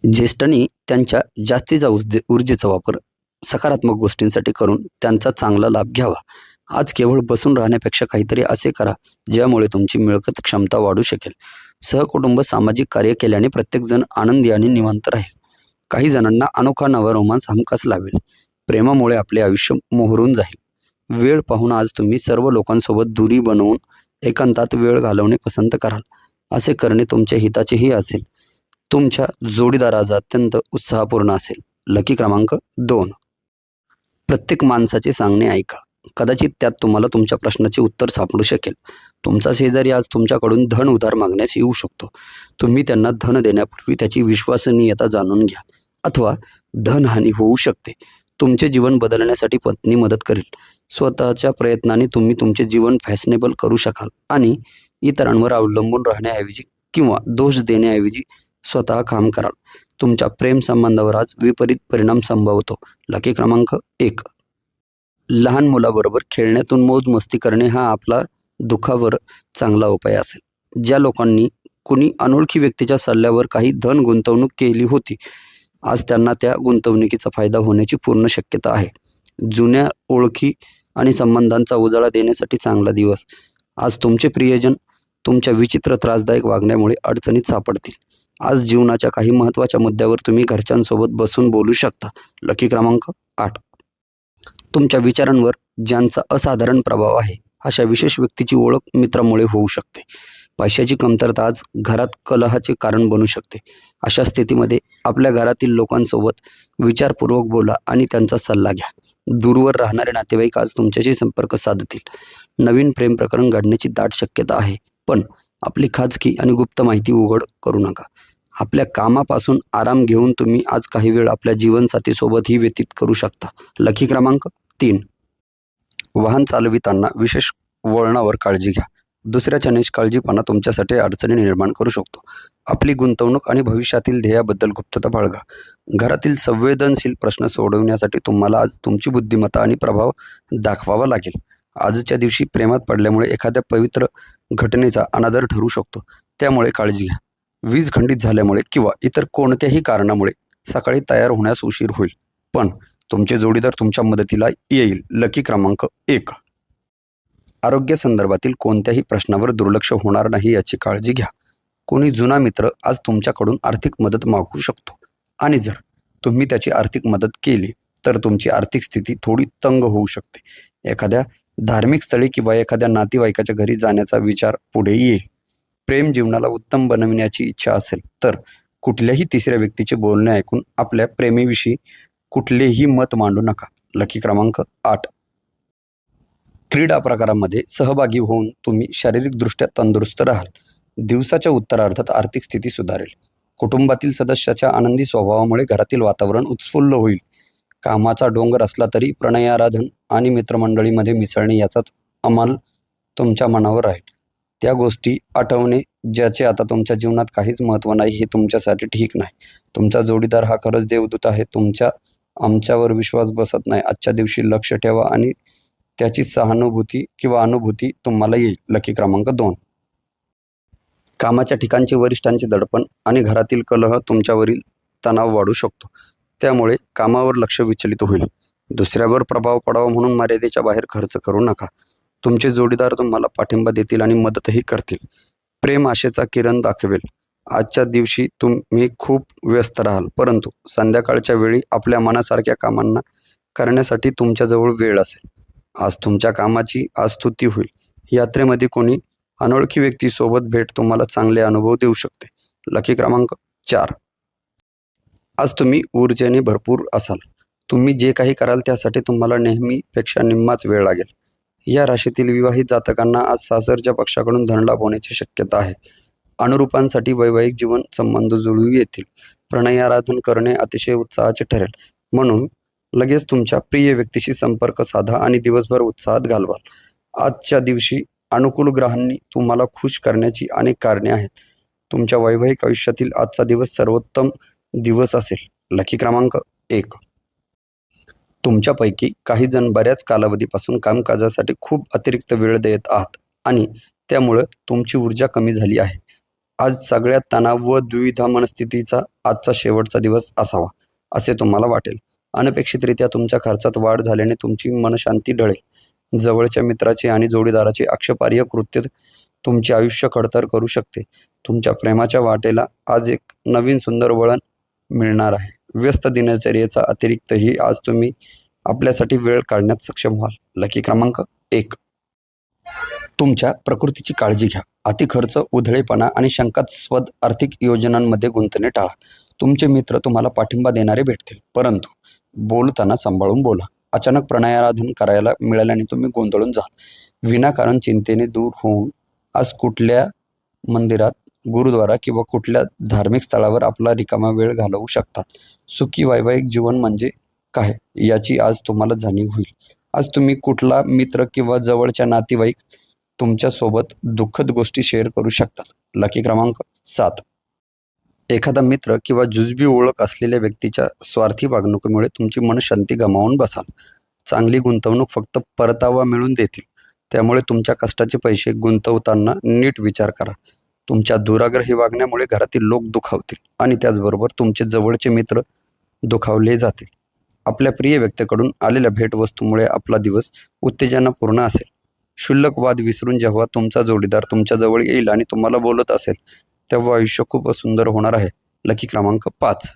ज्येष्ठांनी त्यांच्या जास्तीचा ऊर्जेचा वापर सकारात्मक गोष्टींसाठी करून त्यांचा चांगला लाभ घ्यावा. आज केवळ बसून राहण्यापेक्षा काहीतरी असे करा, ज्यामुळे तुमची मिळकत क्षमता वाढू शकेल. सहकुटुंब सामाजिक कार्य केल्याने प्रत्येकजण आनंदी आणि निवांत राहील. काही जणांना अनोखा नवा रोमांस हमखास लावेल. प्रेमामुळे आपले आयुष्य मोहरून जाईल. वेळ पाहून आज तुम्ही सर्व लोकांसोबत दूरी बनवून एकांतात वेळ घालवणे पसंत कराल. असे करणे तुमच्या हिताचेही असेल. तुमच्या जोडीदाराचा अत्यंत उत्साहपूर्ण असेल. लकी क्रमांक 2. प्रत्येक माणसाचे सांगणे ऐका. कदाचित त्यात तुम्हाला तुमच्या प्रश्नाचे उत्तर सापडू शकेल. तुमचा शेजारी आज तुमच्याकडून धन उधार मागण्यास येऊ शकतो. तुम्ही त्यांना धन देण्यापूर्वी त्याची विश्वसनीयता जाणून घ्या, अथवा धनहानी होऊ शकते. तुमचे जीवन बदलण्यासाठी पत्नी मदत करेल. स्वतःच्या प्रयत्नाने तुम्ही तुमचे जीवन फॅशनेबल करू शकाल आणि इतरांवर अवलंबून राहण्याऐवजी किंवा दोष देण्याऐवजी स्वतः काम कराल. तुमच्या प्रेम संबंधावर आज विपरीत परिणाम संभवतो. लकी क्रमांक 1. लहान मुलाबरोबर खेळण्यातून मौज मस्ती करणे हा आपला दुःखावर चांगला उपाय असेल. ज्या लोकांनी कुणी अनोळखी व्यक्तीच्या सल्ल्यावर काही धन गुंतवणूक केली होती, आज त्यांना त्या गुंतवणुकीचा फायदा होण्याची पूर्ण शक्यता आहे. जुन्या ओळखी आणि संबंधांचा उजाळा देण्यासाठी चांगला दिवस. आज तुमचे प्रियजन तुमच्या विचित्र त्रासदायक वागण्यामुळे अडचणीत सापडतील. आज जीवनाच्या काही महत्त्वाच्या मुद्द्यावर तुम्ही घरच्यांसोबत बसून बोलू शकता. लकी क्रमांक 8. तुमच्या विचारांवर ज्यांचा असाधारण प्रभाव आहे, अशा विशेष व्यक्तीची ओळख मित्रामुळे होऊ शकते. पैशाची कमतरता आज घरात कलहाचे कारण बनू शकते. अशा स्थितीमध्ये आपल्या घरातील लोकांसोबत विचारपूर्वक बोला आणि त्यांचा सल्ला घ्या. दूरवर राहणारे नातेवाईक आज तुमच्याशी संपर्क साधतील. नवीन प्रेम प्रकरण घडण्याची दाट शक्यता आहे, पण आपली खाजगी आणि गुप्त माहिती उघड करू नका. आपल्या कामापासून आराम घेऊन तुम्ही आज काही वेळ आपल्या जीवनसाथीसोबतही व्यतीत करू शकता. लकी क्रमांक 3. वाहन चालविताना विशेष वळणावर काळजी घ्या. दुसऱ्याच्या निष्काळजीपणा तुमच्यासाठी अडचणी निर्माण करू शकतो. आपली गुंतवणूक आणि भविष्यातील ध्येयाबद्दल गुप्तता बाळगा. घरातील संवेदनशील प्रश्न सोडवण्यासाठी तुम्हाला आज तुमची बुद्धिमत्ता आणि प्रभाव दाखवावा लागेल. आजच्या दिवशी प्रेमात पडल्यामुळे एखाद्या पवित्र घटनेचा अनादर ठरू शकतो, त्यामुळे काळजी घ्या. वीज खंडित झाल्यामुळे किंवा इतर कोणत्याही कारणामुळे सकाळी तयार होण्यास उशीर होईल, पण तुमचे जोडीदार तुमच्या मदतीला येईल. लकी क्रमांक 1. आरोग्य संदर्भातील कोणत्याही प्रश्नावर दुर्लक्ष होणार नाही याची काळजी घ्या. कोणी जुना मित्र आज तुमच्याकडून आर्थिक मदत मागू शकतो आणि जर तुम्ही त्याची आर्थिक मदत केली तर तुमची आर्थिक स्थिती थोडी तंग होऊ शकते. एखाद्या धार्मिक स्थळी किंवा एखाद्या नातेवाईकाच्या घरी जाण्याचा विचार पुढे येईल. प्रेम जीवनाला उत्तम बनविण्याची इच्छा असेल तर कुठल्याही तिसऱ्या व्यक्तीचे बोलणे ऐकून आपल्या प्रेमीविषयी कुठलेही मत मांडू नका. लकी क्रमांक 8. क्रीडा प्रकारामध्ये सहभागी होऊन तुम्ही शारीरिकदृष्ट्या तंदुरुस्त राहाल. दिवसाच्या उत्तरार्धात आर्थिक स्थिती सुधारेल. कुटुंबातील सदस्याच्या आनंदी स्वभावामुळे घरातील वातावरण उत्फुल्ल होईल. कामाचा डोंगर असला तरी प्रणयाराधन आणि मित्रमंडळीमध्ये मिसळणे याचाच अंमल तुमच्या मनावर राहील. त्या गोष्टी आठवणे ज्याचे आता तुमच्या जीवनात काहीच महत्त्व नाही हे तुमच्यासाठी ठीक नाही. तुमचा जोडीदार हा खरंच देवदूत आहे. आमच्यावर विश्वास बसत नाही. आजच्या दिवशी लक्ष ठेवा आणि त्याची सहानुभूती किंवा अनुभूती तुम्हाला येईल. लकी क्रमांक 2. कामाच्या ठिकाणचे वरिष्ठांचे दडपण आणि घरातील कलह तुमच्यावरील तणाव वाढू शकतो, त्यामुळे कामावर लक्ष विचलित होईल. दुसऱ्यावर प्रभाव पडावा म्हणून मर्यादेच्या बाहेर खर्च करू नका. तुमचे जोडीदार तुम्हाला पाठिंबा देतील आणि मदतही करतील. प्रेम आशेचा किरण दाखवेल. आजच्या दिवशी तुम्ही खूप व्यस्त राहाल, परंतु संध्याकाळच्या वेळी आपल्या मनासारख्या कामांना करण्यासाठी तुमच्याजवळ वेळ असेल. आज तुमच्या कामाची आज स्तुती होईल. यात्रेमध्ये कोणी अनोळखी व्यक्तीसोबत भेट तुम्हाला चांगले अनुभव देऊ शकते. लकी क्रमांक 4. आज तुम्ही ऊर्जेने भरपूर असाल. तुम्ही जे काही कराल त्यासाठी तुम्हाला नेहमीपेक्षा निम्माच वेळ लागेल. या राशीतील विवाहित जातकांना आज सासरच्या पक्षाकडून धनलाभ होण्याची शक्यता आहे. अनुरूपांसाठी वैवाहिक जीवन संबंध जुळू येतील. प्रणयाराधन करणे अतिशय उत्साहाचे ठरेल, म्हणून लगेच तुमच्या प्रिय व्यक्तीशी संपर्क साधा आणि दिवसभर उत्साहात घालवाल. आजच्या दिवशी अनुकूल ग्रहांनी तुम्हाला खुश करण्याची अनेक कारणे आहेत. तुमच्या वैवाहिक आयुष्यातील आजचा दिवस सर्वोत्तम दिवस असेल. लकी क्रमांक 1. तुमच्यापैकी काही जण बऱ्याच कालावधीपासून कामकाजासाठी खूप अतिरिक्त वेळ देत आहात आणि त्यामुळं तुमची ऊर्जा कमी झाली आहे. आज सगळ्यात तणाव व दुविधा मनस्थितीचा आजचा शेवटचा दिवस असावा असे तुम्हाला वाटेल. अनपेक्षितरित्या तुमच्या खर्चात वाढ झाल्याने तुमची मनशांती ढळेल. जवळच्या मित्राचे आणि जोडीदाराचे आक्षेपार्ह कृत्य तुमचे आयुष्य खडतर करू शकते. तुमच्या प्रेमाच्या वाटेला आज एक नवीन सुंदर वळण मिळणार आहे. व्यस्त दिनचर्येचा अतिरिक्तही आज तुम्ही आपल्यासाठी वेळ काढण्यात सक्षम व्हाल. लकी क्रमांक 1. तुमच्या प्रकृतीची काळजी घ्या. अति खर्च, उधळेपणा आणि शंकास्पद आर्थिक योजनांमध्ये गुंतणे टाळा. तुमचे मित्र तुम्हाला पाठिंबा देणारे भेटतील, परंतु बोलताना सांभाळून बोला. अचानक प्रणयाराधन करायला मिळाल्याने तुम्ही गोंधळून जाल. विनाकारण चिंतेने दूर होऊन आज कुठल्या मंदिरात, गुरुद्वारा किंवा कुठल्या धार्मिक स्थळावर आपला रिकामा वेळ घालवू शकतात. सुखी वैवाहिक जीवन म्हणजे काय याची आज तुम्हाला जाणीव होईल. आज तुम्ही कुठला मित्र किंवा जवळच्या नातेवाईक तुमच्यासोबत दुःखद गोष्टी शेअर करू शकतात. लकी क्रमांक 7. एखादा मित्र किंवा जुजबी ओळख असलेल्या व्यक्तीच्या स्वार्थी वागणुकीमुळे तुमची मनशांती गमावून बसाल. चांगली गुंतवणूक फक्त परतावा मिळवून देतील, त्यामुळे तुमच्या कष्टाचे पैसे गुंतवताना नीट विचार करा. तुमच्या दुराग्रही वागण्यामुळे घरातील लोक दुखावतील आणि त्याचबरोबर तुमचे जवळचे मित्र दुखावले जातील. आपल्या प्रिय व्यक्तीकडून आलेल्या भेटवस्तूमुळे आपला दिवस उत्तेजनापूर्ण असेल. क्षुल्लक वाद विसरून जेव्हा तुमचा जोडीदार तुमच्या जवळ येईल आणि तुम्हाला बोलत असेल, तेव्हा आयुष्य खूप सुंदर होणार आहे. लकी क्रमांक 5.